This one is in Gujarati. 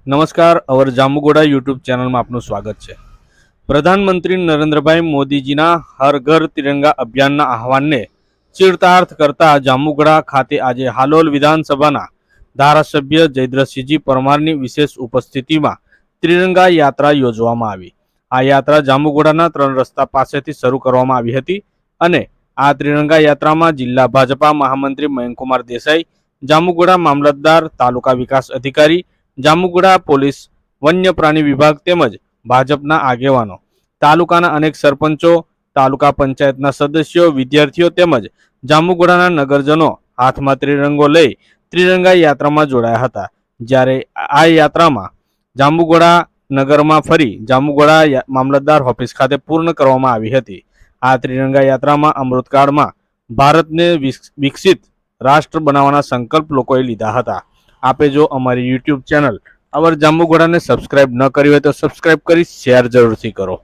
નમસ્કાર, અવર જાંબુગોડા યુટ્યુબ ચેનલમાં આપનું સ્વાગત છે। પ્રધાનમંત્રી નરેન્દ્રભાઈ મોદીજીના હર ઘર તિરંગા અભિયાનના આહવાનને ચિરતાર્થ કરતા જાંબુગોડા ખાતે આજે હાલોલ વિધાનસભાના ધારાસભ્ય જયદ્રથસિંહજી પરમારની વિશેષ ઉપસ્થિતિમાં ત્રિરંગા યાત્રા યોજવામાં આવી। આ યાત્રા જાંબુગોડાના 3 રસ્તા પાસેથી શરૂ કરવામાં આવી હતી અને આ ત્રિરંગા યાત્રામાં જિલ્લા ભાજપા મહામંત્રી મયંકુમાર દેસાઈ, જાંબુગોડા મામલતદાર, તાલુકા વિકાસ અધિકારી, જાંબુગોડા પોલીસ, વન્ય પ્રાણી વિભાગ તેમજ ભાજપના આગેવાનો, તાલુકાના અનેક સરપંચો, તાલુકા પંચાયતના સદસ્યો, વિદ્યાર્થીઓ તેમજ જાંબુગોડાના નગરજનો હાથમાં ત્રિરંગો લઈ ત્રિરંગા યાત્રામાં જોડાયા હતા। જ્યારે આ યાત્રામાં જાંબુગોડા નગરમાં ફરી જાંબુગોડા મામલતદાર ઓફિસ ખાતે પૂર્ણ કરવામાં આવી હતી। આ ત્રિરંગા યાત્રામાં અમૃતકાળમાં ભારતને વિકસિત રાષ્ટ્ર બનાવવાના સંકલ્પ લોકોએ લીધા હતા। આપે જો અમારી યુટ્યુબ ચેનલ અવર જાંબુગોડાને સબસ્ક્રાઇબ ન કરી હોય તો સબસ્ક્રાઇબ કરી શેર જરૂરથી કરો।